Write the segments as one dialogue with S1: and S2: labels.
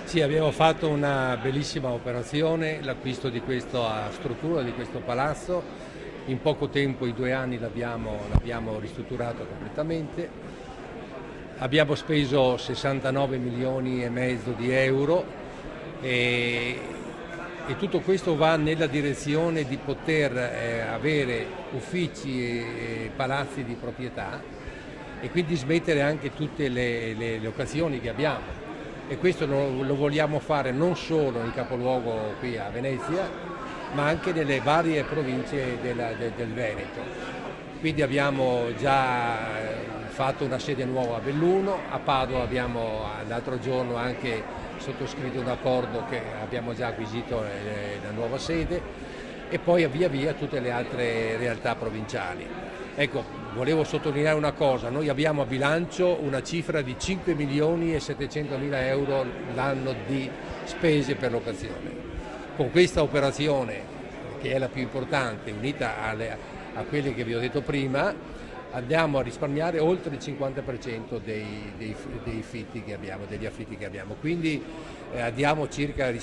S1: Sì, abbiamo fatto una bellissima operazione, l'acquisto di questa struttura, di questo palazzo. In poco tempo, in 2 anni, l'abbiamo ristrutturato completamente. Abbiamo speso 69 milioni e mezzo di euro e, e tutto questo va nella direzione di poter avere uffici e palazzi di proprietà e quindi smettere anche tutte le occasioni che abbiamo. E questo lo vogliamo fare non solo in capoluogo qui a Venezia, ma anche nelle varie province del Veneto. Quindi abbiamo già fatto una sede nuova a Belluno, a Padova abbiamo l'altro giorno anche sottoscritto un accordo che abbiamo già acquisito la nuova sede e poi via via tutte le altre realtà provinciali. Ecco, volevo sottolineare una cosa, noi abbiamo a bilancio una cifra di 5 milioni e 700 mila euro l'anno di spese per locazione. Con questa operazione, che è la più importante, unita a quelle che vi ho detto prima, andiamo a risparmiare oltre il 50% dei affitti che abbiamo. Quindi andiamo circa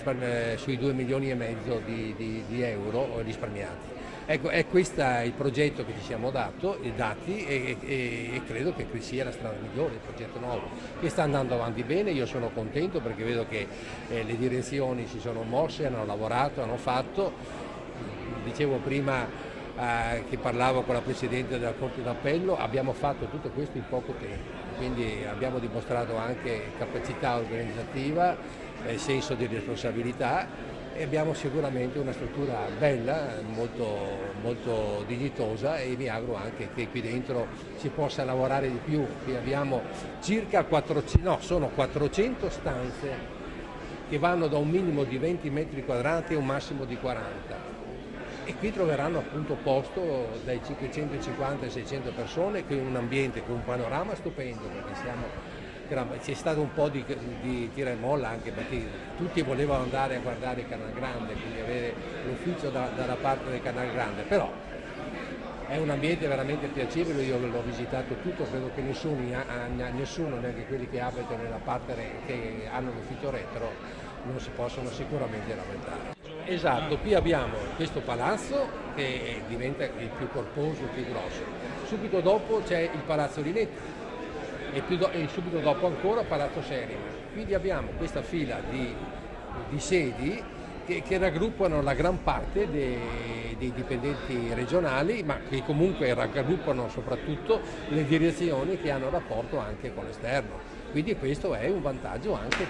S1: sui 2 milioni e mezzo di euro risparmiati. Ecco, è questo il progetto che ci siamo dati e credo che qui sia la strada migliore, il progetto nuovo, che sta andando avanti bene. Io sono contento perché vedo che le direzioni si sono mosse, hanno lavorato, hanno fatto. Dicevo prima che parlavo con la Presidente della Corte d'Appello, abbiamo fatto tutto questo in poco tempo, quindi abbiamo dimostrato anche capacità organizzativa, senso di responsabilità e abbiamo sicuramente una struttura bella, molto dignitosa e mi auguro anche che qui dentro si possa lavorare di più. Qui abbiamo circa 400 stanze che vanno da un minimo di 20 metri quadrati a un massimo di 40. E qui troveranno appunto posto dai 550 ai 600 persone con un ambiente, con un panorama stupendo, perché c'è stato un po' di tira e molla anche perché tutti volevano andare a guardare il Canal Grande, quindi avere l'ufficio dalla parte del Canal Grande, però è un ambiente veramente piacevole, io l'ho visitato tutto, credo che nessuno, neanche quelli che abitano nella parte che hanno l'ufficio retro, non si possono sicuramente lamentare. Esatto, qui abbiamo questo palazzo che diventa il più corposo, il più grosso. Subito dopo c'è il Palazzo Linetti e subito dopo ancora Palazzo Serima. Quindi abbiamo questa fila di sedi che raggruppano la gran parte dei dipendenti regionali, ma che comunque raggruppano soprattutto le direzioni che hanno rapporto anche con l'esterno. Quindi questo è un vantaggio anche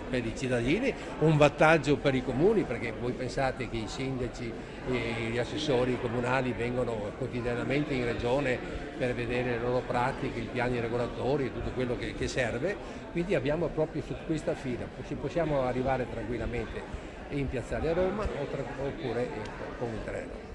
S1: per i cittadini, un vantaggio per i comuni, perché voi pensate che i sindaci e gli assessori comunali vengono quotidianamente in regione per vedere le loro pratiche, i piani regolatori e tutto quello che serve, quindi abbiamo proprio su questa fila, possiamo arrivare tranquillamente in Piazzale a Roma oppure con il treno.